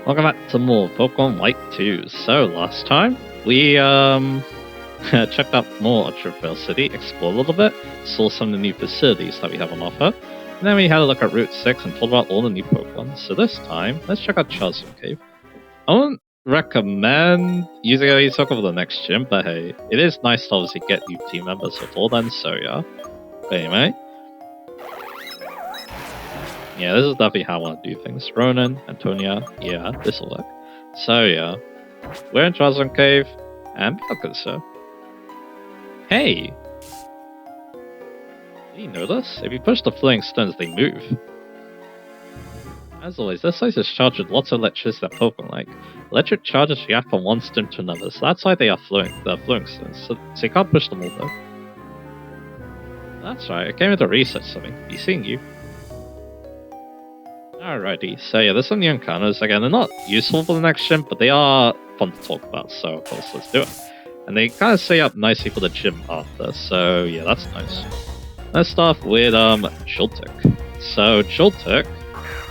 Welcome back to more Pokemon White 2. So, last time, we, checked out more of Traverse City, explored a little bit, saw some of the new facilities that we have on offer, and then we had a look at Route 6 and told about all the new Pokemon. So this time, let's check out Charleston Cave. I wouldn't recommend using a Circle for the next gym, but hey, it is nice to obviously get new team members before then, so yeah. But anyway, yeah, this is definitely how I want to do things. Ronan, Antonia, yeah, this'll work. So yeah, we're in Charleston Cave, and look so. Hey! Did you notice? If you push the floating stones, they move. As always, this place is charged with lots of electricity that Pokemon like. Electric charges react from one stone to another, so that's why they are floating stones, so you can't push them all though. That's right, I came here to research something. Be seeing you. Alrighty, so yeah, there's some new encounters. Again, they're not useful for the next gym, but they are fun to talk about, so of course, let's do it. And they kind of set up nicely for the gym after, so yeah, that's nice. Let's start with Joltik. So Joltik,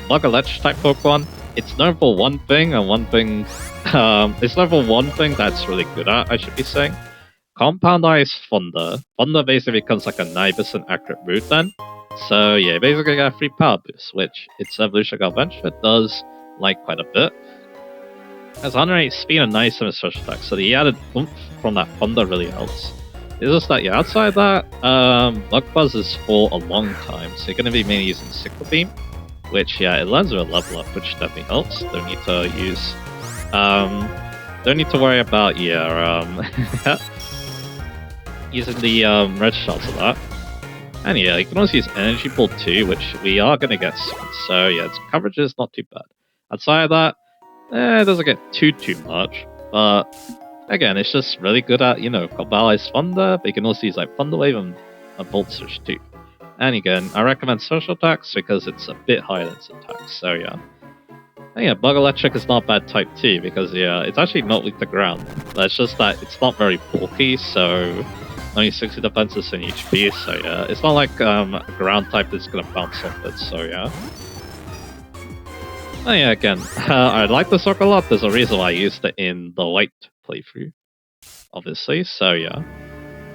Bug Electric type Pokemon, it's known for one thing, and one thing it's known for one thing that's really good at, I should be saying. Compound Ice Thunder. Thunder basically becomes like a 9% accurate move then. So yeah, basically got a free power boost, which its evolution adventure does like quite a bit. Has 108 speed and 97 special attack, so the added oomph from that Thunder really helps. It's just that, yeah, outside that, Bug Buzz is for a long time, so you're going to be mainly using Sickle Beam, which, yeah, it learns with a level up, which definitely helps. Don't need to use, don't need to worry about, yeah, using the, red shots of that. And yeah, you can also use Energy Ball too, which we are going to get soon, so yeah, its coverage is not too bad. Outside of that, it doesn't get too much, but again, it's just really good at, you know, Cobalt's Thunder, but you can also use like Thunder Wave and a Volt Surge too. And again, I recommend Social Attacks because it's a bit higher than its attacks, so yeah. And yeah, Bug Electric is not bad type too, because yeah, it's actually not weak to ground. But it's just that it's not very bulky, so only 60 defenses and HP, so yeah, it's not like a ground type that's gonna bounce off it, so yeah. Oh yeah, again, I like the Circle a lot. There's a reason why I used it in the White playthrough, obviously, so yeah.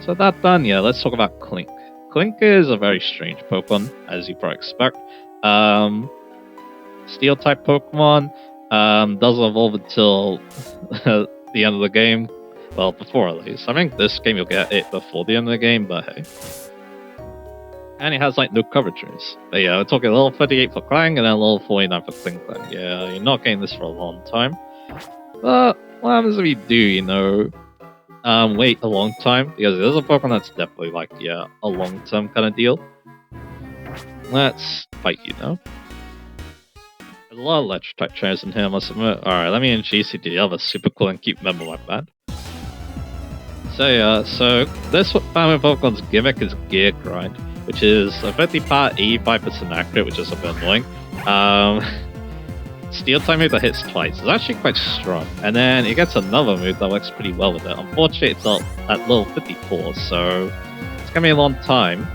So that done, yeah, let's talk about Clink. Clink is a very strange Pokemon, as you probably expect. Steel type Pokemon, doesn't evolve until the end of the game. Well, before at least. I think this game you'll get it before the end of the game, but hey. And it has like no coverage runes. But yeah, we're talking level 38 for Clang and then level 49 for Cling Clang. Yeah, you're not getting this for a long time. But what happens if you do, you know, wait a long time? Because there's a Pokemon that's definitely like, yeah, a long-term kind of deal. Let's fight you now. There's a lot of electric type trainers in here, I must admit. Alright, let me introduce you to the other super cool and cute member of my band. So yeah, so this family of Pokemon's gimmick is Gear Grind, which is a 85% accurate, which is a bit annoying. Steel type move that hits twice is actually quite strong, and then it gets another move that works pretty well with it. Unfortunately, it's at level 54, so it's gonna be a long time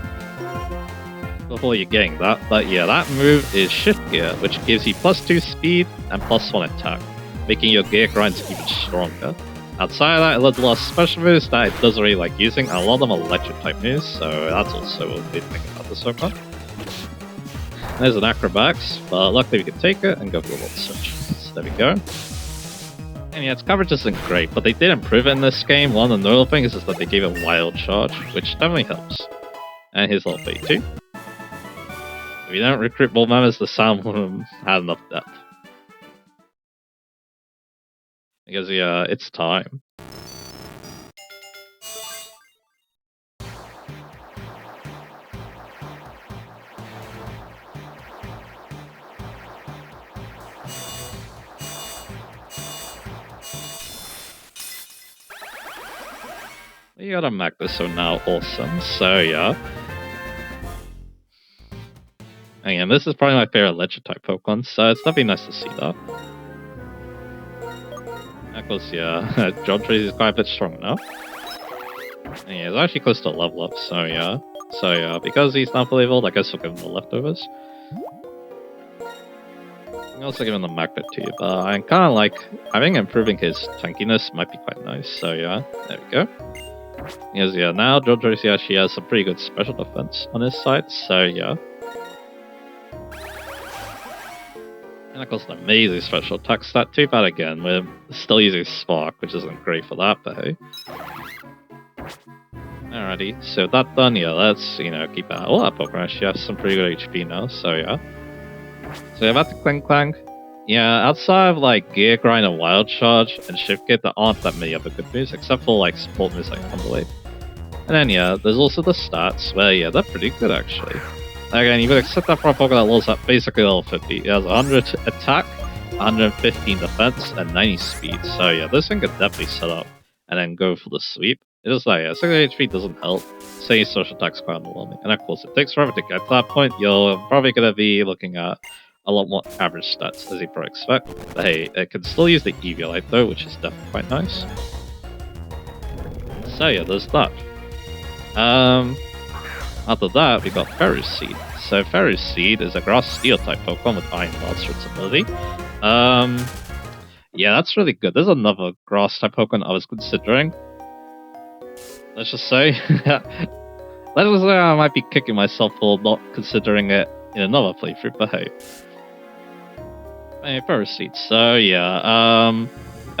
before you're getting that. But yeah, that move is Shift Gear, which gives you +2 speed and +1 attack, making your Gear Grinds even stronger. Outside of that, it has a lot of special moves that it doesn't really like using, and a lot of them are electric type moves, so that's also a good thing about this Pokemon. There's an Acrobatics, but luckily we can take it and go for the Volt Surge. So there we go. And yeah, its coverage isn't great, but they did improve it in this game. One of the notable things is that they gave it Wild Charge, which definitely helps. And here's level 32. If you don't recruit more members, the sound wouldn't have enough depth. Because yeah, it's time. You got a Magneso now, awesome, so yeah. Again, this is probably my favorite electric type Pokemon, so it's definitely nice to see that. Of course, yeah, John Tracy is quite a bit strong now. And yeah, it's actually close to a level up, so yeah. So yeah, because he's not fully evolved, I guess we'll give him the leftovers. I'm also giving the magnet to you, but I'm kind of like, I think improving his tankiness might be quite nice, so yeah, there we go. Yes, yeah, now Jojo's actually has some pretty good special defense on his side, so yeah. And of course, an amazing special attack stat. Too bad again, we're still using Spark, which isn't great for that, but hey. Alrighty, so that done, yeah, let's, you know, keep out. Oh, that Pokemon actually has some pretty good HP now, so yeah. So yeah, about the Clang Clang. Yeah, outside of like Gear Grind and Wild Charge and Shift Gate, there aren't that many other good moves, except for like support moves like Thunderwave. And then yeah, there's also the stats, where yeah, they're pretty good actually. Again, you would accept that for a Pokemon that levels at basically level 50. It has 100 attack, 115 defense, and 90 speed. So yeah, this thing could definitely set up and then go for the sweep. It is like, yeah, 60 HP doesn't help. Saying social attack's quite underwhelming. And of course, it takes forever to get to that point. You're probably going to be looking at a lot more average stats, as you probably expect. But hey, it can still use the Eviolite though, which is definitely quite nice. So yeah, there's that. After that, we got Ferrous Seed. So Ferrous Seed is a Grass Steel type Pokemon with Iron Blast for its ability. Yeah, that's really good. There's another Grass type Pokemon I was considering. Let's just say, I might be kicking myself for not considering it in another playthrough, but hey. Hey, Ferrous Seed. So yeah,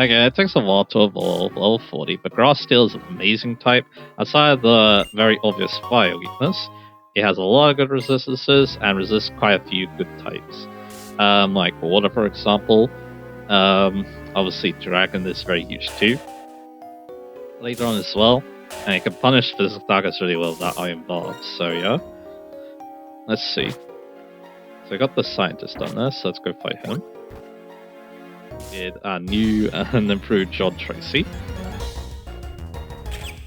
okay, it takes a while to evolve, level 40, but Grass Steel is an amazing type. Outside of the very obvious fire weakness, it has a lot of good resistances and resists quite a few good types. Like water, for example. Obviously, Dragon is very huge too. Later on as well, and it can punish physical targets really well with that Iron Bar, so yeah. Let's see. So we got the Scientist on there, so let's go fight him. With our new and improved John Tracy.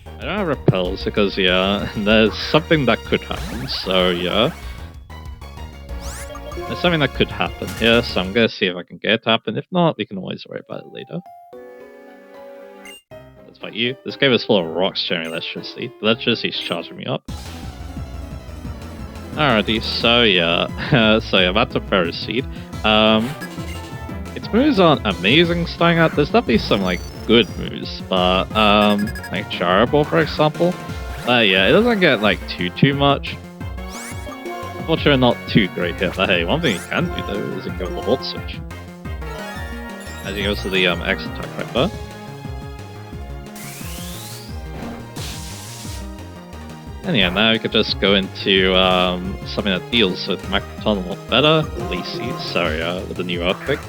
I don't have repels because, yeah, there's something that could happen, so yeah. There's something that could happen here, so I'm gonna see if I can get it to happen. If not, we can always worry about it later. Let's fight you. This game is full of rocks generating electricity. The electricity's charging me up. Alrighty, so yeah. So yeah, that's a Ferrous Seed. Its moves aren't amazing starting out. There's definitely some like good moves, but like Charable, for example. Yeah, it doesn't get like too much. Unfortunately, not too great here. But hey, one thing you can do though is you can go with the Volt Switch. As he goes to the X attack right there. And yeah, now we could just go into something that deals with Macroton a lot better. Lacey, sorry, with the new Earthquake.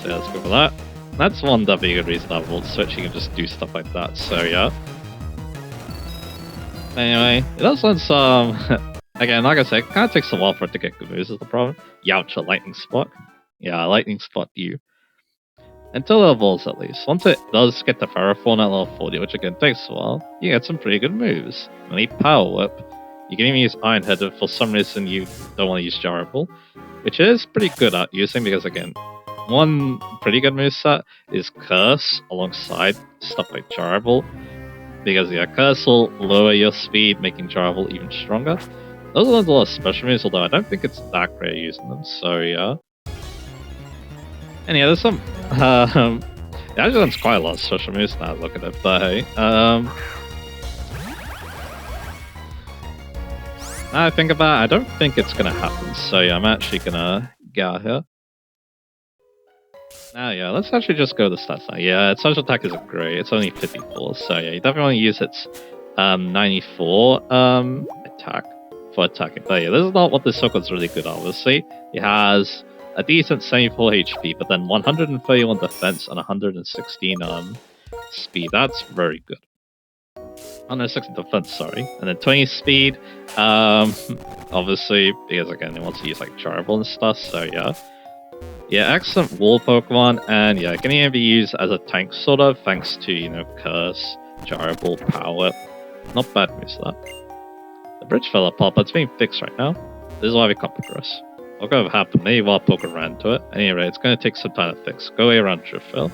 So yeah, let's go for that. That's one definitely good reason that Volt Switch, you can just do stuff like that, so yeah. Anyway, it does want some... Again, like I said, it kind of takes a while for it to get good moves is the problem. Youch, a Lightning Spot. Yeah, Lightning Spot you. Until it evolves at least. Once it does get to Ferrothorn at level 40, which again takes a while, you get some pretty good moves. You need Power Whip. You can even use Iron Head if for some reason you don't want to use Jarable, which is pretty good at using because again, one pretty good moveset is Curse alongside stuff like Jarable. Because yeah, Curse will lower your speed, making Jarable even stronger. Those are a lot of special moves, although I don't think it's that great at using them, so yeah. And yeah, there's some... it actually has quite a lot of special moves now, look at it, but hey. Now I think about it, I don't think it's gonna happen, so yeah, I'm actually gonna get out here. Now yeah, let's actually just go to the stats now. Yeah, its social attack isn't great, it's only 54, so yeah, you definitely want to use its 94 attack for attacking. But yeah, this is not what this Pokemon's really good at, obviously. It has a decent 74 HP, but then 131 defense and 116 speed. That's very good. 160 defense, sorry. And then 20 speed, obviously, because again, it wants to use like Charable and stuff, so yeah. Yeah, excellent wall Pokemon, and yeah, it can even be used as a tank sort of, thanks to, you know, Curse, Charable, Power. Not bad moves that. The bridge fell apart, but it's being fixed right now. This is why we can't progress. What could have happened? Maybe while Pokemon ran to it. Anyway, it's going to take some time to fix. Go away around Driftveil.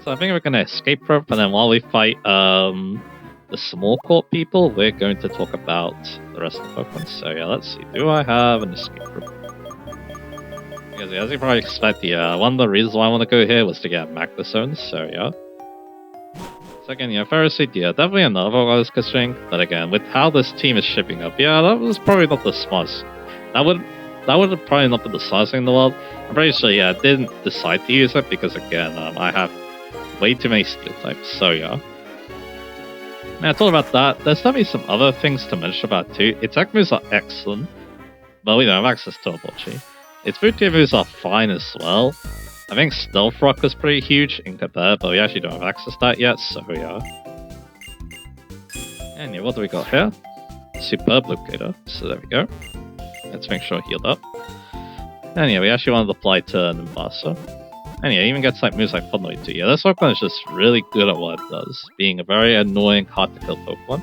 So I think we're going to escape rope, and then while we fight the the small court people, we're going to talk about the rest of the Pokemon. So yeah, let's see. Do I have an escape room? Because as you probably expect, one of the reasons why I want to go here was to get Magna Zones, so yeah. Second, yeah, Pharisee, yeah, definitely another one I was considering, but again, with how this team is shipping up, yeah, that was probably not the smartest. That would have probably not been the smartest thing in the world. I'm pretty sure, yeah, I didn't decide to use it because, again, I have way too many steel types, so yeah. Now, I thought about that. There's definitely some other things to mention about too. Its attack moves are excellent, but we don't have access to Obochi. Its food tier moves are fine as well. I think Stealth Rock is pretty huge in compare, but we actually don't have access to that yet, so yeah. And yeah, what do we got here? Superb Locator, so there we go. Let's make sure healed up. And yeah, we actually wanted to apply to Nimbasa. And yeah, even gets like moves like Thunderwave too. Yeah, this Pokemon is just really good at what it does, being a very annoying, hard to kill Pokemon.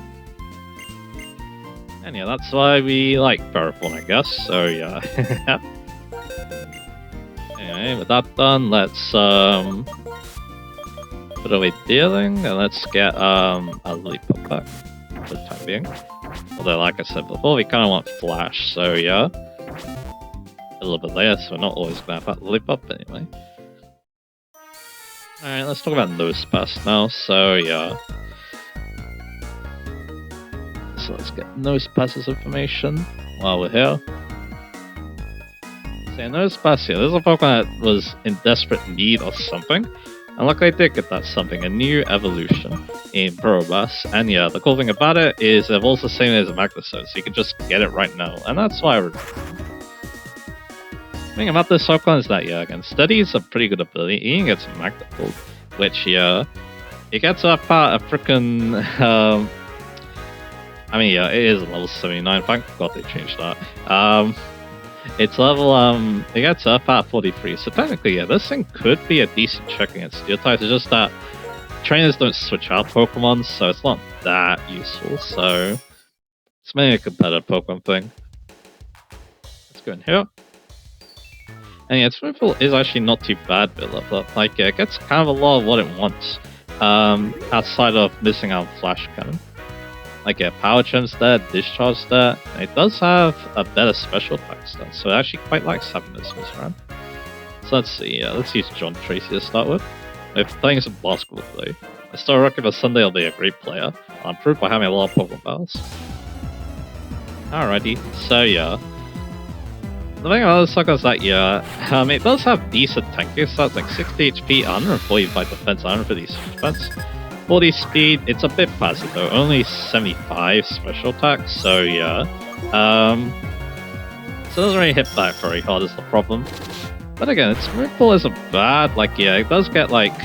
And yeah, that's why we like Ferrothorn, I guess, so yeah. Anyway, with that done, let's put away dealing and let's get a Lollipop back for the time being. Although, like I said before, we kind of want Flash, so yeah. A little bit later, so we're not always going to have that Lollipop anyway. Alright, let's talk about Nose Pass now, so yeah. So let's get Nose Pass's information while we're here. So Nose Pass here, this is a Pokemon that was in desperate need of something. And luckily I did get that something, a new evolution in Probass. And yeah, the cool thing about it is it evolves the same as a Magna Zone, so you can just get it right now. And that's why I would. The thing about this Pokemon is that, yeah, again, Steady is a pretty good ability. You can get some Magna Pull, which, yeah, it gets up at a frickin', I mean, yeah, it is level 79, thank God they changed that. It's level, it gets up at 43, so technically, yeah, this thing could be a decent check against Steel types. It's just that trainers don't switch out Pokemon, so it's not that useful, so it's mainly a competitive Pokemon thing. Let's go in here. And yeah, its Swimming is actually not too bad build up. Like, yeah, it gets kind of a lot of what it wants, outside of missing out Flash Cannon. Like, yeah, Power Gem's there, Discharge there, and it does have a better special attack stat, so it actually quite likes having this round. So let's see, yeah, let's use John Tracy to start with. If playing some basketball today, I still reckon that Sunday I'll be a great player. I'm proved by having a lot of Pokemon battles. Alrighty, so yeah. The thing about this sucker is that, yeah, it does have decent tanking stats, like 60 HP, 145 defense, 150 defense. 40 speed, it's a bit passive though, only 75 special attack, so yeah. So it doesn't really hit back very hard is the problem. But again, its move pool isn't bad, like yeah, it does get like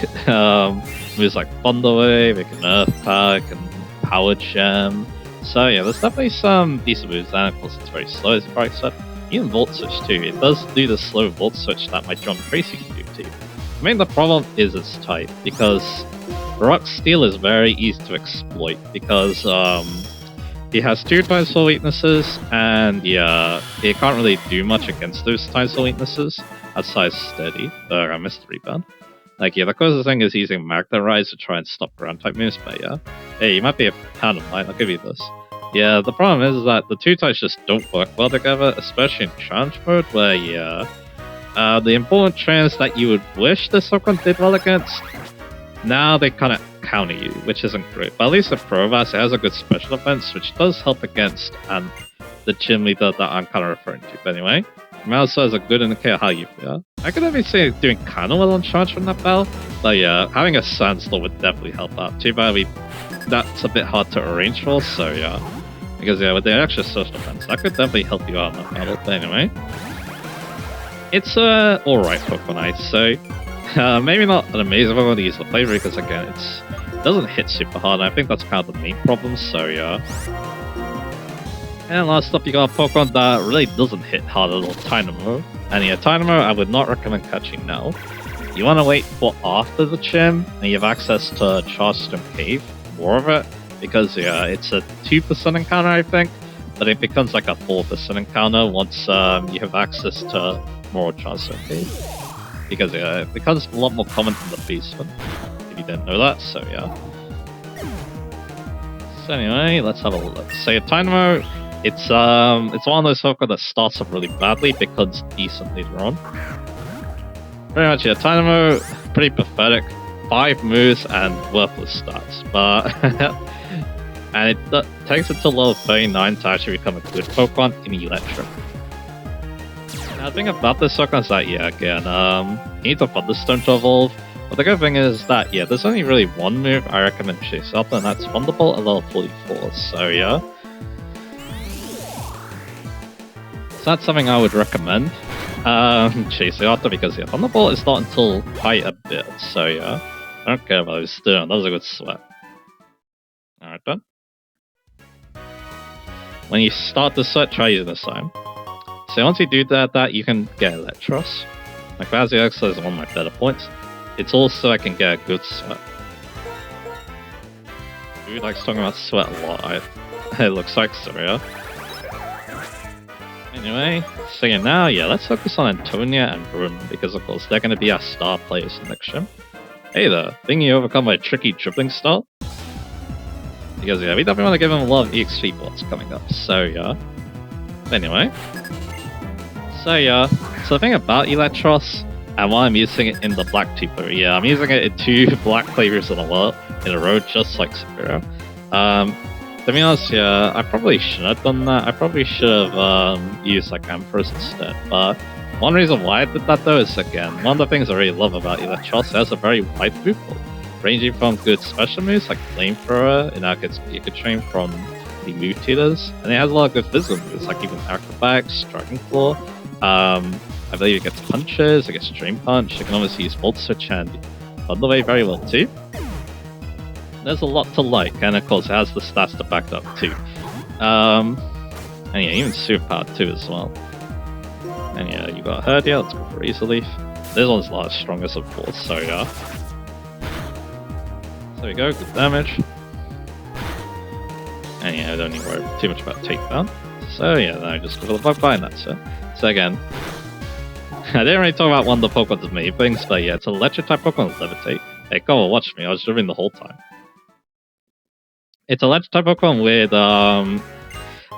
moves like Thunder Wave, it can Earth Pack, and Power Gem. So yeah, there's definitely some decent moves, and of course it's very slow as you probably said. Even Volt Switch too, it does do the slow Volt Switch that my John Tracy can do too. I mean the problem is its type, because Rock Steel is very easy to exploit because he has 2 Type-Soul weaknesses, and yeah, he can't really do much against those Type-Soul weaknesses outside Steady. I missed the rebound. Like, yeah, the closest thing is using Magna Rise to try and stop ground type moves, but yeah. Hey, you might be a fan of mine, I'll give you this. Yeah, the problem is that the 2 types just don't work well together, especially in challenge mode, where yeah, the important trainers that you would wish this Pokemon did well against, now they kind of counter you, which isn't great. But at least the Provass has a good special defense, which does help against the gym leader that I'm kind of referring to. But anyway, Mouser is a good indicator how you feel. I could definitely say it's doing kind of well on charge from that battle, but yeah, having a Sandstorm would definitely help out. Too bad that's a bit hard to arrange for, so yeah. Because yeah, with the extra social defense, that could definitely help you out in that battle. But anyway, it's alright Pokemon, I'd say. Maybe not an amazing Pokemon to use the flavor because again, it doesn't hit super hard, and I think that's kind of the main problem, so yeah. And last up, you got a Pokemon that really doesn't hit hard at all, Tynamo. And yeah, Tynamo I would not recommend catching now. You want to wait for after the gym, and you have access to Chargestone Cave, more of it, because yeah, it's a 2% encounter I think, but it becomes like a 4% encounter once you have access to more Chargestone Cave. Because yeah, it becomes a lot more common than the beast one, if you didn't know that, so yeah. So anyway, let's have a look. So your Dynamo, it's one of those Pokemon that starts off really badly, becomes decent later on. Pretty much, yeah, Dynamo, pretty pathetic. 5 moves and worthless stats, but and it takes it to level 39 to actually become a good Pokemon in Electric. Now, the thing about this Pokemon is that, yeah, again, you need a Thunderstone to evolve. But the good thing is that, yeah, there's only really one move I recommend chase up, and that's Thunderbolt at level 44, so yeah. So that's something I would recommend chasing after, because yeah, Thunderbolt is not until quite a bit, so yeah. I don't care about those doing, that was a good sweat. Alright then. When you start the sweat, try using this time. So once you do that you can get Electros. Like Vaziox is one of my better points. It's also I can get a good sweat. Dude likes talking about sweat a lot. It looks like so, yeah. Anyway, so yeah, now yeah, let's focus on Antonia and Brun, because of course they're going to be our star players in next gym. Hey there, think you overcome my tricky dribbling style? Because yeah, we definitely want to give him a lot of EXP bots coming up, so yeah. Anyway. So yeah, so the thing about Electros, and why I'm using it in the black Tipo, yeah, I'm using it in 2 black flavors in a row, just like Sakura. To be honest, yeah, I probably shouldn't have done that. I probably should have used like Empress instead, but one reason why I did that though is, again, one of the things I really love about Electros, it has a very wide move pool, ranging from good special moves like Flamethrower, and now it gets Giga Train from the move tutors, and it has a lot of good physical moves like even Acrobatics, Dragon Claw. I believe it gets punches, it gets Dream Punch, it can obviously use Volt Switch and Thunder Wave very well too. There's a lot to like, and of course it has the stats to back it up too. And yeah, even Superpower too as well. And yeah, you got Herdia, let's go for Razor Leaf. This one's not as strong as of course, so yeah. So there we go, good damage. And yeah, I don't need to worry too much about takedown. So yeah, then I just go for the Bug Bite and that's it. So again, I didn't really talk about one of the Pokemon's main things, but yeah, it's an electric type Pokemon with Levitate. Hey, come on, watch me, I was dribbling the whole time. It's an electric type Pokemon with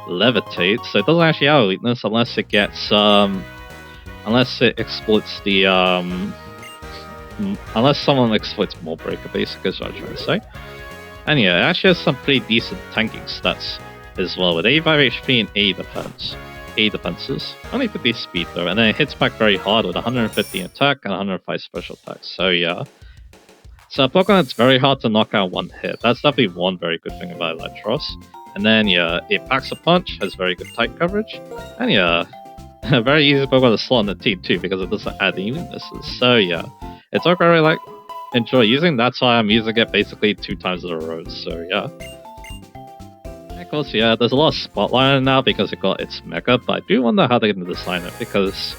Levitate, so it doesn't actually have a weakness unless it gets unless it exploits the unless someone exploits Mold Breaker, basically is what I'm trying to say. And yeah, it actually has some pretty decent tanking stats as well, with 85 HP and 80 defense. 80 defenses. Only 50 speed though, and then it hits back very hard with 150 attack and 105 special attack, so yeah. So a Pokemon that's very hard to knock out one hit. That's definitely one very good thing about Electros. And then yeah, it packs a punch, has very good type coverage, and yeah, a very easy Pokemon to slot on the team too, because it doesn't add any weaknesses. So yeah, it's okay, I really enjoy using. That's why I'm using it basically 2 times in a row. So yeah. And of course, yeah, there's a lot of spotlight on it now because it got its Mega, but I do wonder how they're going to design it, because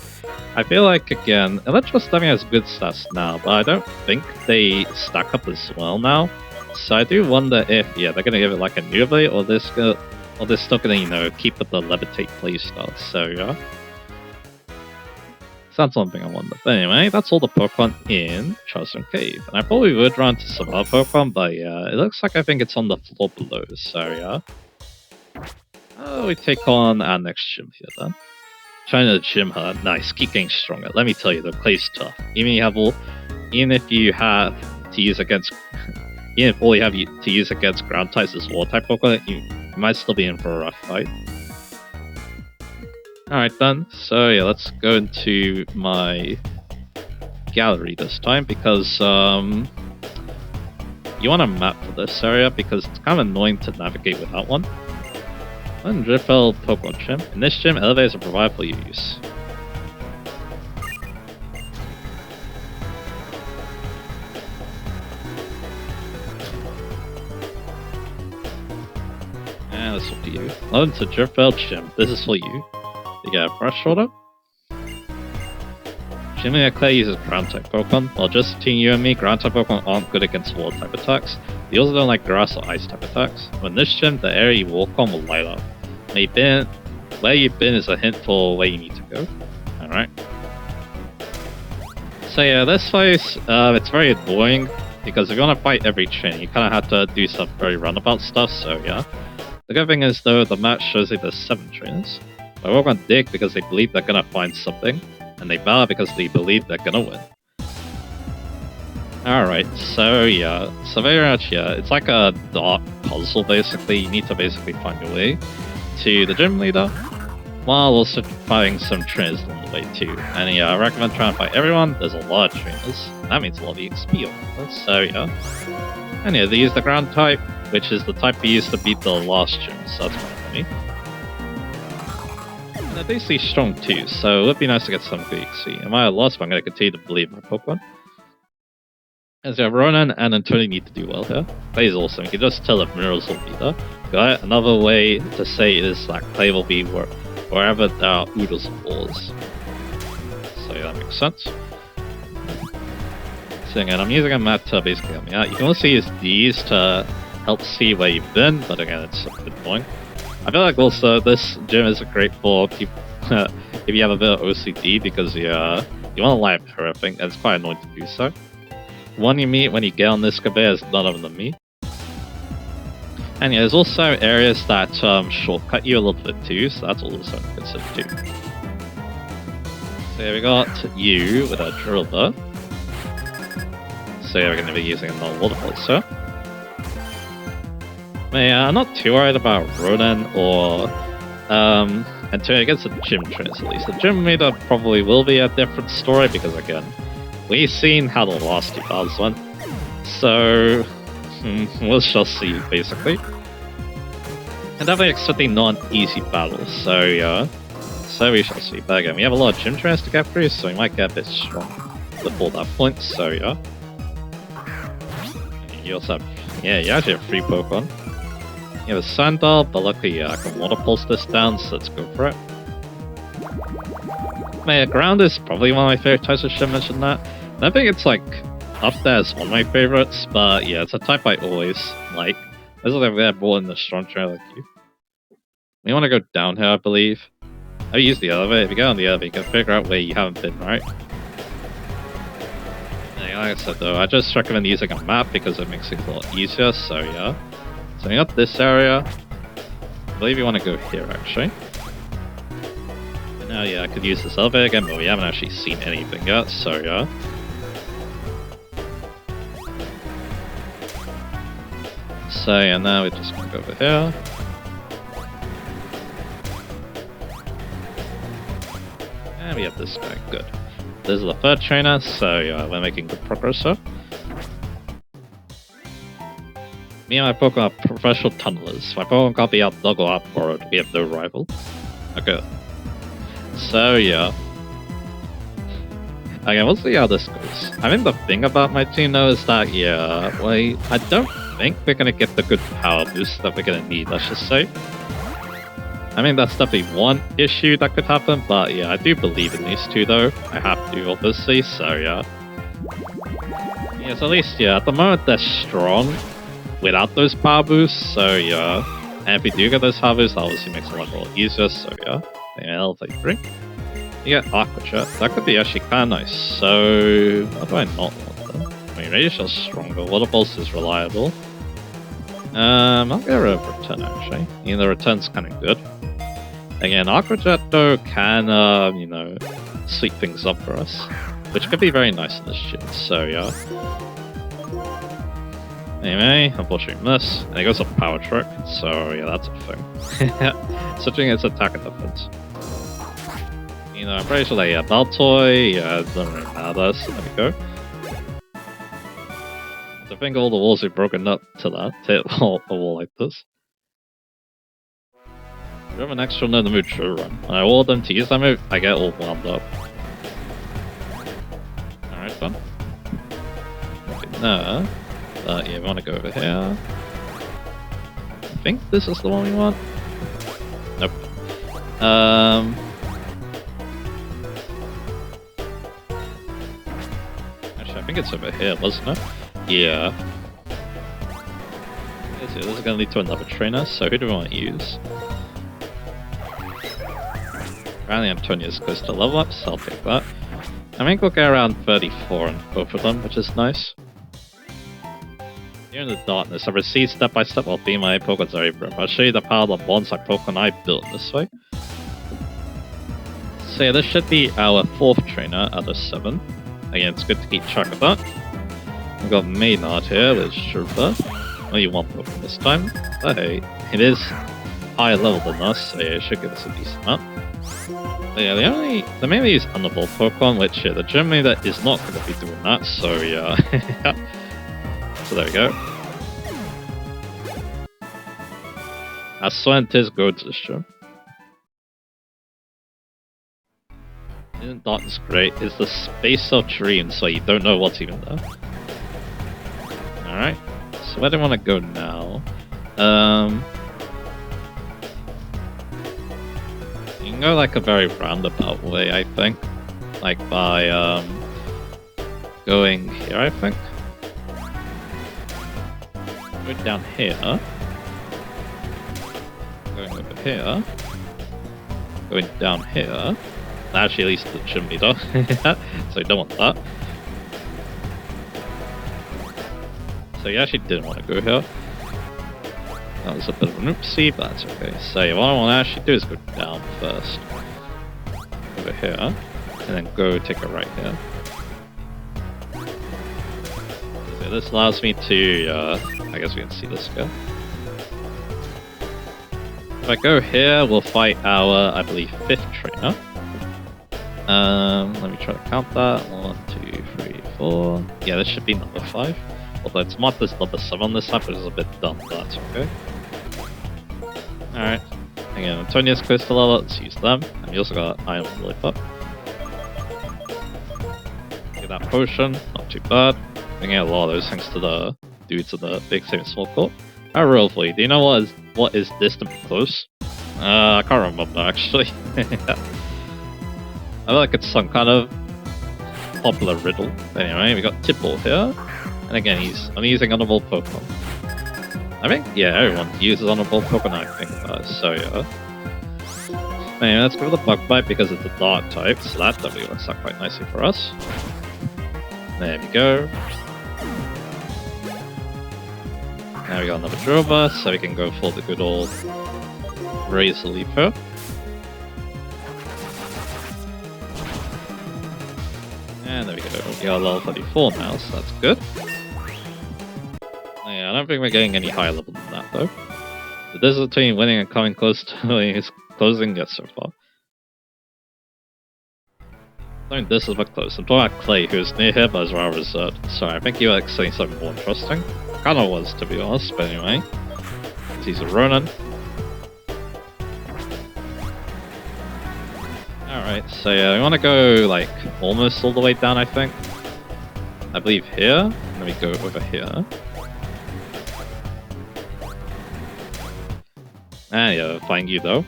I feel like, again, Electros definitely has good stats now, but I don't think they stack up as well now. So I do wonder if, yeah, they're going to give it like a new ability, or they're still going to, you know, keep with the Levitate playstyle. So yeah. So that's one thing I wonder. But anyway, that's all the Pokemon in Charleston Cave. And I probably would run to some other Pokemon, but yeah, it looks like I think it's on the floor below. So yeah. We take on our next gym here then. China Gym Her, nice, keep getting stronger. Let me tell you, the play's tough. Even if you have to use against, even if all you have to use against ground types is water type Pokemon, you might still be in for a rough fight. Alright then, so yeah, let's go into my gallery this time, because you want a map for this area, because it's kind of annoying to navigate without one. And Driftfell Pokemon Gym. In this gym, elevators are provided for your use. And this will be you. Welcome to Driftfell Gym. This is for you. You get a brush shoulder. Jimmy Clay uses ground type Pokemon. While just between you and me, ground type Pokemon aren't good against water type attacks. They also don't like grass or ice type attacks. When this gym, the area you walk on will light up. Where you've been is a hint for where you need to go. Alright. So yeah, this place, it's very annoying because if you want to fight every trainer, you kind of have to do some very roundabout stuff, so yeah. The good thing is, though, the map shows you there's 7 trainers. They work on dig because they believe they're gonna find something, and they battle because they believe they're gonna win. Alright, so yeah, so very much, yeah, it's like a dark puzzle basically. You need to basically find your way to the gym leader, while also fighting some trainers along the way too. And yeah, I recommend trying to fight everyone. There's a lot of trainers, and that means a lot of XP on this, so yeah. And yeah, they use the ground type, which is the type we used to beat the last gym, so that's kind of funny. And they're basically strong too, so it would be nice to get some good XP. Am I a loss? But I'm going to continue to believe my Pokemon. As you have Ronan and Antonio need to do well here. Clay is awesome, you can just tell if Mirrors will be there. Got another way to say is that Clay will be wherever there are oodles of balls. So yeah, that makes sense. So again, I'm using a map to basically help me out. You can also use these to help see where you've been, but again, it's a bit annoying. I feel like also this gym is great for people if you have a bit of OCD, because you want to line up everything, and it's quite annoying to do so. One you meet when you get on this conveyor is none other than me. And yeah, there's also areas that shortcut you a little bit too, so that's also considered too. So yeah, we got you with a drill there. So yeah, we're going to be using another water pulser. But yeah, I'm not too worried about Ronan or Antonio against the gym trainers at least. The gym leader probably will be a different story because again, we've seen how the last 2 battles went. So we shall see basically. And definitely expecting not an easy battle, so yeah. So we shall see. But again, we have a lot of gym trainers to get through, so we might get a bit strong before that point, so yeah. You also have, yeah, you actually have 3 Pokemon. You have a Sandal, but luckily I can water pulse this down, so let's go for it. My ground is probably one of my favorite types, I should mention that. And I think it's like up there as one of my favorites, but yeah, it's a type I always like. This is like they're born in the strong trainer like you. You want to go down here, I believe. I use the elevator. If you go on the elevator, you can figure out where you haven't been, right? And like I said though, I just recommend using a map because it makes it a lot easier, so yeah. So you got this area. I believe you want to go here actually. And now yeah, I could use this elevator again, but we haven't actually seen anything yet, so yeah. So yeah, now we're just gonna go over here. And we have this guy, good. This is the 3rd trainer, so yeah, we're making good progress here. Me and my Pokemon are professional tunnelers. My Pokemon can't be outdug or outborrowed. We have no rival. Okay. So yeah. Okay, we'll see how this goes. I think the thing about my team though is that, yeah, I don't think we're gonna get the good power boost that we're gonna need, let's just say. I mean, that's definitely one issue that could happen, but yeah, I do believe in these 2 though. I have to, obviously, so yeah. Yes, at least, yeah, at the moment they're strong without those power boosts, so yeah. And if we do get those power boosts, that obviously makes it a lot more easier, so yeah. Level 3. You get Aqua Jet. That could be actually kind of nice. So, why do I not want them? I mean, Radioshell's stronger. Water Pulse is reliable. I'll get rid of Return actually. You know, the Return's kind of good. Again, Aqua Jet though can, you know, sweep things up for us, which could be very nice in this gym. So yeah. Anyway, unfortunately miss, and it goes up Power Trick. So yeah, that's a thing. Switching its attack and defense. You know, I'm pretty sure that, yeah, Baltoy, yeah, it doesn't really matter, so there we go. I think all the walls are broken up to that, to hit a wall like this. If you have an extra in the mood, sure run. When I order them to use that move, I get all wound up. Alright, done. Okay, now, yeah, we want to go over here. I think this is the one we want. Nope. I think it's over here, wasn't it? Yeah. Okay, so this is going to lead to another trainer, so who do we want to use? Apparently Antonio's close to level up, so I'll take that. I think we'll get around 34 on both of them, which is nice. Here in the darkness, I proceed step by step while being my Pokemon's very brief. I'll show you the power of the bonsai Pokemon I built this way. So yeah, this should be our 4th trainer out of 7. Again, it's good to keep track of that. We've got Maynard here with Sherpa. Only one Pokemon this time. But hey, it is higher level than us, so yeah, it should give us a decent amount. But yeah, they mainly use Underball Pokemon, which yeah, the gym leader is not going to be doing that, so yeah. So there we go. As scientists go to the show. Isn't darkness great? It's the space of dreams, so you don't know what's even there. Alright, so where do I want to go now? You can go like a very roundabout way, I think. Like by going here, I think. Going down here. Going over here. Going down here. Actually, at least the gym leader. So you don't want that. So you actually didn't want to go here. That was a bit of an oopsie, but that's okay. So yeah, what I want to actually do is go down first. Over here. And then go take a right here. So this allows me to, I guess we can see this guy. If I go here, we'll fight our, I believe, 5th trainer. Let me try to count that. 1, 2, 3, 4. Yeah, this should be number 5. Although it's marked as number 7 on this side, but it's a bit dumb, but that's okay. Alright. Again, Antonia's close to level, let's use them. And we also got Iron Lollipop. Get that potion, not too bad. I can get a lot of those thanks to the dudes of the Big Same Small Court. Alright, real quickly, do you know what is distant and close? I can't remember actually. I feel like it's some kind of popular riddle. Anyway, we got Tipple here. And again, I'm using Honorable Pokemon. I think, yeah, everyone uses Honorable Pokemon, I think, so yeah. Anyway, let's go with the Bug Bite because it's a Dark type, so that definitely works out quite nicely for us. There we go. Now we got another Drover, so we can go for the good old Razor Leaf here. And there we go, we got level 34 now, so that's good. Yeah, I don't think we're getting any higher level than that though. The difference between winning and coming close to winning is closing yet so far. I think this is a bit close. I'm talking about Clay, who's near here but is rather reserved. Sorry, I think you were saying something more interesting. Kinda was, to be honest, but anyway. He's a Ronin. Alright, so yeah, we want to go like almost all the way down, I think. I believe here. Let me go over here. And yeah, find you though.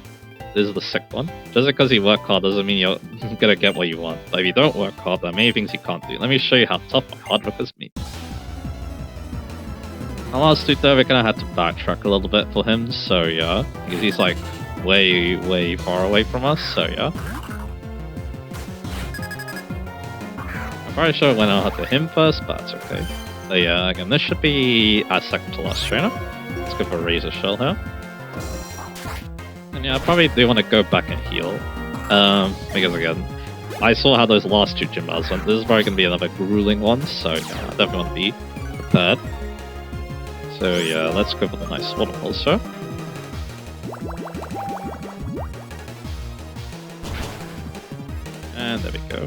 This is the sick one. Just because you work hard doesn't mean you're gonna get what you want. But if you don't work hard, there are many things you can't do. Let me show you how tough my hard work is me. Our last dude though, we're gonna have to backtrack a little bit for him, so yeah. Because he's like way far away from us, so yeah. I'm probably sure I went out to him first, but that's okay. So yeah, again, this should be our 2nd to last trainer. Let's go for Razor Shell here. And yeah, I probably do want to go back and heal. Because again, I saw how those last 2 gym battles went. This is probably going to be another grueling one, so yeah, I definitely want to be prepared. So yeah, let's go for the nice waterfall, sir. And there we go.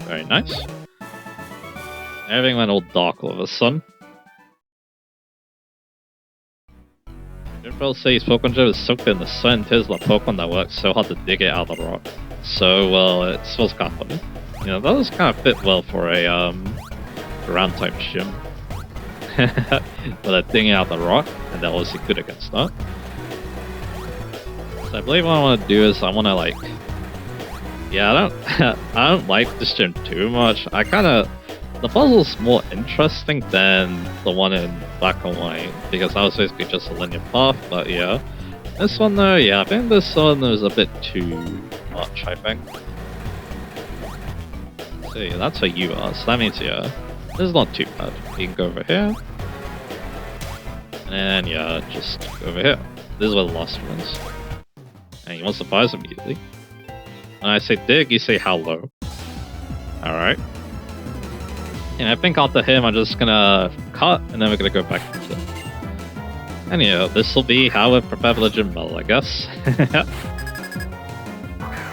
Very nice. Everything went all dark all of a sudden. General says Pokemon Gym is soaked in the sun. Tis the Pokemon that works so hard to dig it out of the rock. So, well, it was kind of funny. You know, that was kind of fit well for a ground type gym. But they're digging out the rock, and they're obviously good against that. So I believe what I want to do is I want to like, yeah, I don't like this gym too much. I kind of, the puzzle's more interesting than the one in Black and White because that was basically just a linear path. But yeah, this one though, yeah, I think this one is a bit too much. I think. So yeah, that's where you are. So that means yeah, this is not too bad. You can go over here. And then, yeah, just go over here. This is where the last one is. And he wants to fire us immediately. When I say dig, you say how low. Alright. And I think after him, I'm just gonna cut, and then we're gonna go back into it. And yeah, this will be how we prepare for the gym battle, I guess.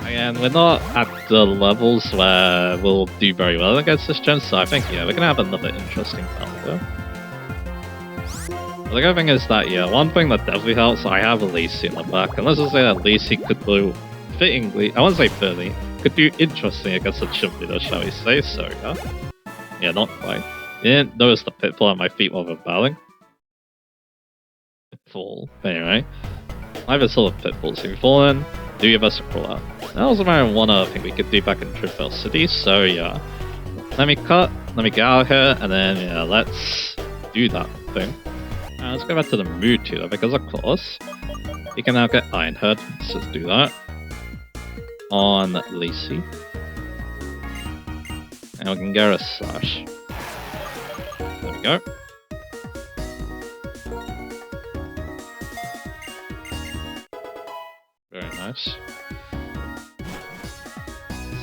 Again, we're not at the levels where we'll do very well against this gym, so I think, yeah, we're gonna have another interesting battle though. The good thing is that, yeah, one thing that definitely helps, I have a Lacey in the back, and let's just say that Lacey could do fittingly, I won't say fittingly, could do interesting against the gym leader, shall we say, so yeah. Yeah, not quite. You didn't notice the pitfall at my feet while we're battling. Pitfall. Anyway, I have a sort of pitfall, so if you fall in, do your best to crawl out. That was around one other thing we could do back in Tripel City, so yeah. Let me cut, let me get out of here, and then yeah, let's do that thing. Let's go back to the mood tutor, because of course, we can now get Iron Head. Let's just do that. On Lacey. And we can get a slash. There we go. Very nice.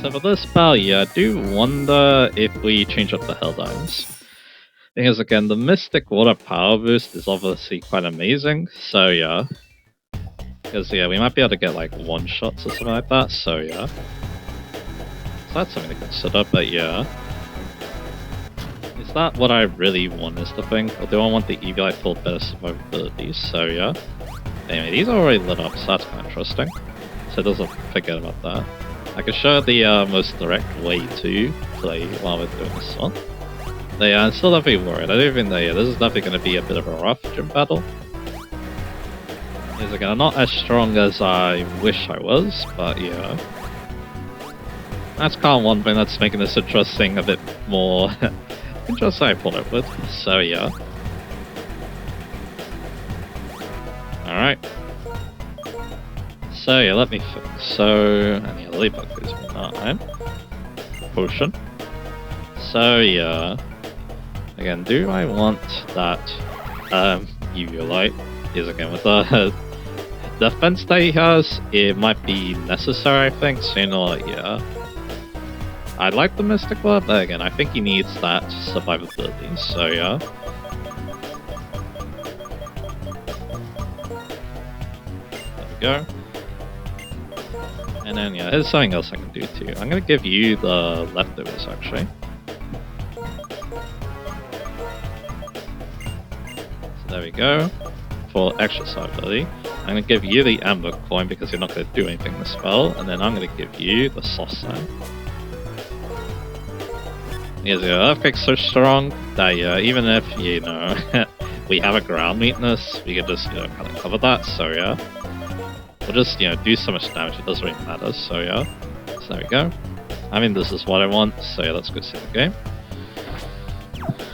So for this battle, yeah, I do wonder if we change up the Helldines. Because again, the Mystic Water Power Boost is obviously quite amazing, so yeah. Because yeah, we might be able to get like one-shots or something like that, so yeah. So that's something to consider, but yeah. Is that what I really want is the thing? Or do I want the Eviolite for better survivability? So yeah. Anyway, these are already lit up, so that's kind of interesting. So it doesn't forget about that. I can show the most direct way to play while we're doing this one. But yeah, I'm still definitely worried. I do think that yeah, this is definitely going to be a bit of a rough gym battle. Because again, I'm not as strong as I wish I was, but yeah. That's kind of one thing that's making this interesting a bit more interesting I thought it would. So yeah. Alright. So yeah, let me fix. So, and yeah, the leap up goes with that. Potion. So yeah. Again, do I want that Eviolite? Is again with the defense that he has, it might be necessary, I think. So you know what, yeah. I like the Mystic Web, but again, I think he needs that survivability, so yeah. There we go. And then yeah, there's something else I can do too. I'm gonna give you the leftovers actually. So there we go. For extra survivability. I'm gonna give you the Amber Coin because you're not gonna do anything in the spell, and then I'm gonna give you the Sauce Sign. Because the Earthquake's so strong that even if, you know, we have a ground weakness, we can just, you know, kind of cover that, so yeah. We'll just, you know, do so much damage, it doesn't really matter, so yeah. So there we go. I mean, this is what I want, so yeah, let's go see the game.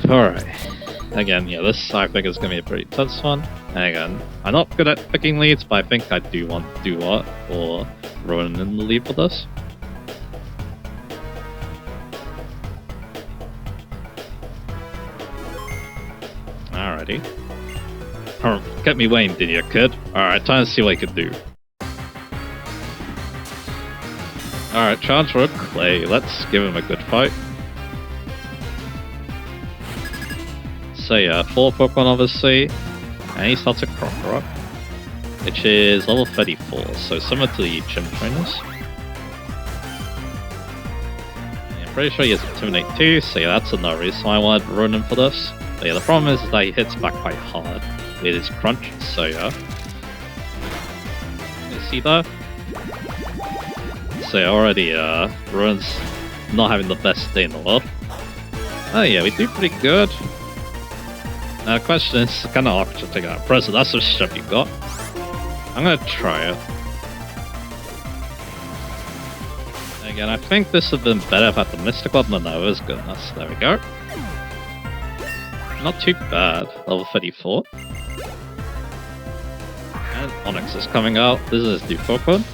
Alright. Again, yeah, this I think is going to be a pretty tough one. And again, I'm not good at picking leads, but I think I do want Duat or Ronan in the lead for this. Alrighty. Kept me waiting, did you, kid? Alright, time to see what I can do. Alright, charge for Clay. Let's give him a good fight. So yeah, 4 Pokemon obviously, and he starts a Crocodile, which is level 34, so similar to the gym trainers. Yeah, I'm pretty sure he has Intimidate too, so yeah, that's another reason why I wanted Ronan for this. But yeah, the problem is that he hits back quite hard with his Crunch, so yeah. You see that? So yeah, already Ronan's not having the best day in the world. Oh yeah, we do pretty good. Now the question is, kind of awkward to take out Present, that's the stuff you got. I'm gonna try it. Again, I think this would have been better if I had the Mystic Web, but no, it was good enough. There we go. Not too bad, level 34. And Onyx is coming out, this is his new Pokemon.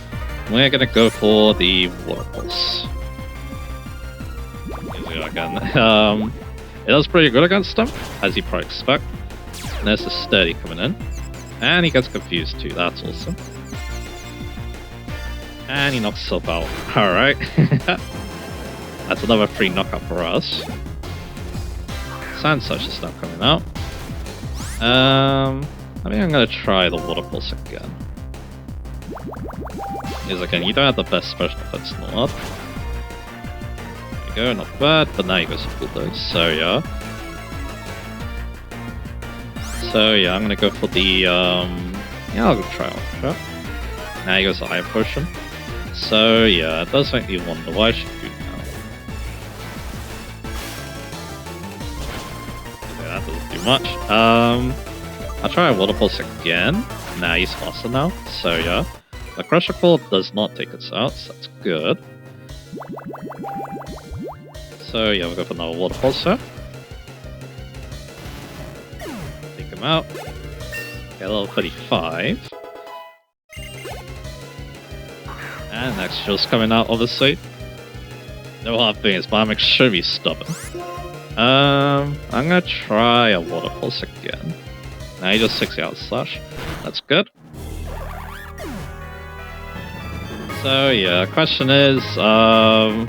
We're gonna go for the Water Pulse. Again, it does pretty good against him, as you probably expect. And there's a sturdy coming in. And he gets confused too, that's awesome. And he knocks himself out. Alright. That's another free knockout for us. Sand Search is now coming out. I think I'm gonna try the Water Pulse again. Because again, you don't have the best special defense in the world. There you go, not bad, but now you go for those, so yeah. So yeah, I'm gonna go for the, yeah, I'll go try one shot. Now he goes to Iron Potion. So yeah, it does make me wonder why I should do now. Okay, that doesn't do much. I'll try a Water Pulse again. Nah, he's faster now, so yeah. The Crusher Claw does not take us out, so that's good. So yeah, we'll go for another Water Pulse here. Take him out. Get level 35. And next shield's coming out, obviously. No hard things, but I'm extremely stubborn. I'm gonna try a Water Pulse again. Now he just 60 out slash. That's good. So yeah, question is, I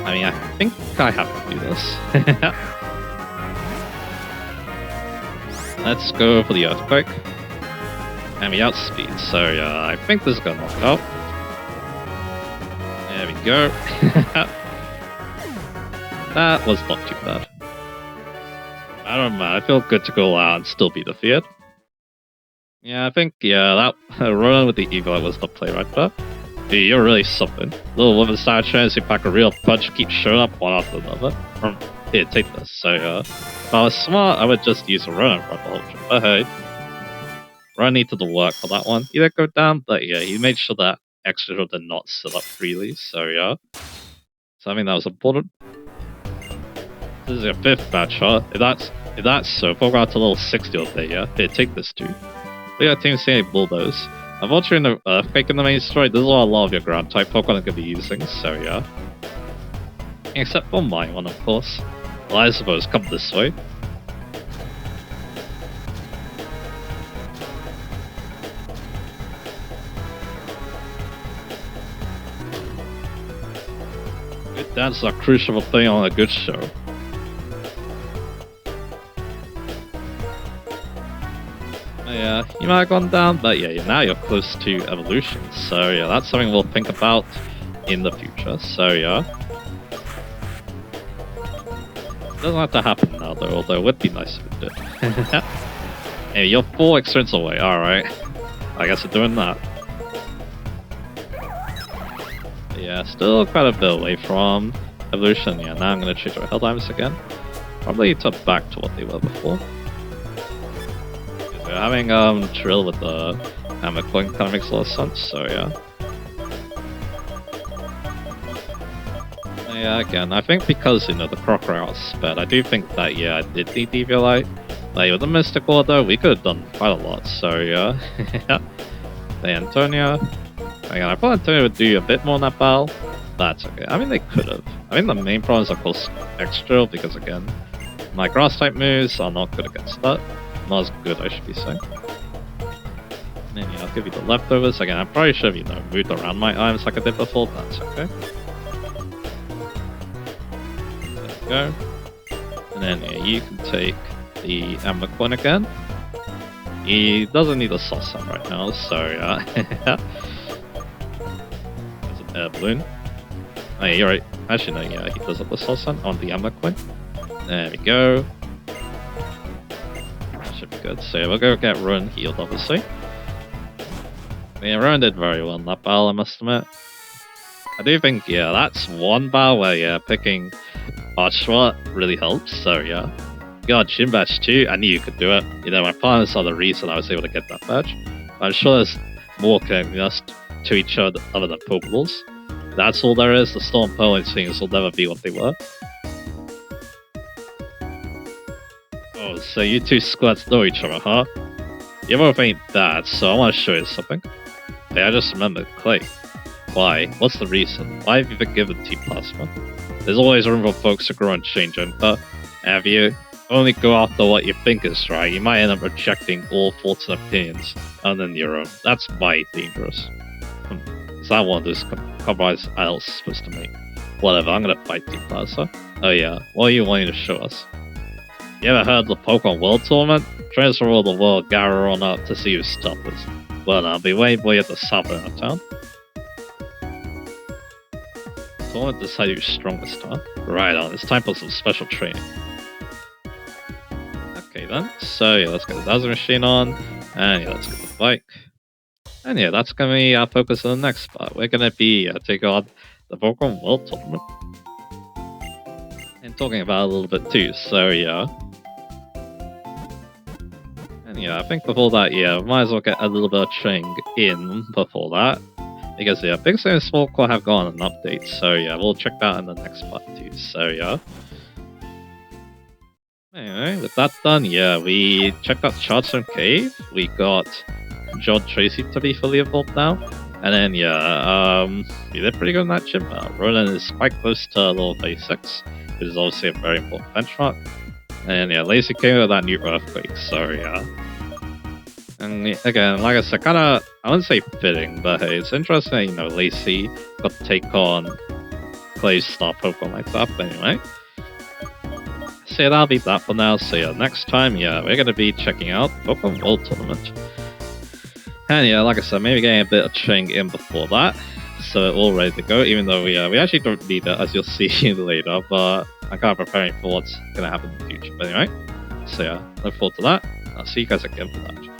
mean, I think I have to do this. Let's go for the Earthquake. And we outspeed, so yeah, I think this is gonna knock it out. There we go. That was not too bad. I don't know, I feel good to go out and still be defeated. Yeah, I think, yeah, that run with the Eagle was the play right there. Dude, you're really something. Little woman style chance, you pack a real punch, keep showing up one after another. Here, take this. So, if I was smart, I would just use a run in front of the whole trip. But hey, Run needed to work for that one. He did go down, but yeah, he made sure that extra did not sit up freely, so yeah. So I think that was important. This is your 5th match, huh? If that's so, if I got to level 60 or there, yeah? Here, take this too. We got Team CA Bulldoze. Unfortunately, in the Earthquake in the main story, this is what a lot of your ground type Pokemon are going to be using, so yeah. Except for my one, of course. Well, I suppose, come this way. Good dance is a crucial thing on a good show. Yeah, you might have gone down, but yeah, now you're close to evolution, so yeah, that's something we'll think about in the future, so yeah. Doesn't have to happen now though, although it would be nice if it did. Hey, you're 4 experience away, alright. I guess we're doing that. But yeah, still quite a bit away from evolution, yeah, now I'm gonna change our Helldimes again. Probably to back to what they were before. We're having Trill with the Hammer Coin kind of makes a lot of sense, so yeah. Yeah, again, I think because, you know, the Crocodile sped, I do think that, yeah, I did need Eviolite. Like, with the Mystic Order, we could have done quite a lot, so yeah. The Antonia. Again, I thought Antonia would do a bit more in that battle. That's okay. I mean, they could have. I think the main problem is, of course, Extra, because again, my Grass-type moves are not good against that. Not as good, I should be saying. And then, yeah, I'll give you the leftovers. Again, I probably should have, you know, moved around my items like I did before, but that's okay. There we go. And then, yeah, you can take the Amber Coin again. He doesn't need a sauce on right now, so yeah. There's an air balloon. Oh, yeah, you're right. Actually, no, yeah, he does have the sauce on the Amber Coin. There we go. Should be good. So yeah, we'll go get Ruin healed, obviously. Yeah, Ruin did very well in that battle, I must admit. I do think, yeah, that's one battle where, yeah, picking Archwat really helps, so yeah. God, Gym Badge too, I knew you could do it. You know, my partners are the reason I was able to get that badge. I'm sure there's more connecting us to each other than Pokeballs. That's all there is, the Storm Pearl things will never be what they were. Oh, so you two squads know each other, huh? You both ain't bad, so I want to show you something. Hey, I just remembered, Clay. Why? What's the reason? Why have you been given Team Plasma? There's always room for folks to grow and change, but have you? only go after what you think is right, you might end up rejecting all thoughts and opinions other than your own. That's way dangerous. Is that one of those compromises I was supposed to make? Whatever, I'm gonna fight you, Plaza. Oh yeah, what are you wanting to show us? You ever heard of the Pokémon World Tournament? Trainers from all the world gather on up to see who's toughest. Well, I'll be waiting for you at the south end of town. Tournament to decide who's strongest, huh? Right on, it's time for some special training. Okay then, so yeah, let's get the Dazzle Machine on, and yeah, let's get the bike. And yeah, that's gonna be our focus on the next part. We're gonna be taking on the Pokémon World Tournament. And talking about it a little bit too, so yeah. And yeah, I think before that, yeah, we might as well get a little bit of training in before that. Because yeah, Big Sam and Small Core have gone an update, so yeah, we'll check that in the next part too, so yeah. Anyway, with that done, yeah, we checked out Chargestone Cave, we got John Tracy to be fully evolved now, and then yeah, we did pretty good in that gym. Ronan is quite close to level 36, which is obviously a very important benchmark. And yeah, Lacey came with that new Earthquake, so yeah. And again, like I said, I wouldn't say fitting, but hey, it's interesting that, you know, Lacey got to take on Clay's star Pokemon like that, but anyway. So yeah, that'll be that for now, so yeah, next time, yeah, we're gonna be checking out Pokemon World Tournament. And yeah, like I said, maybe getting a bit of training in before that, so we're all ready to go, even though we actually don't need it, as you'll see later, but I'm kind of preparing for what's gonna happen in the future. But anyway, so yeah, look forward to that. I'll see you guys again for that.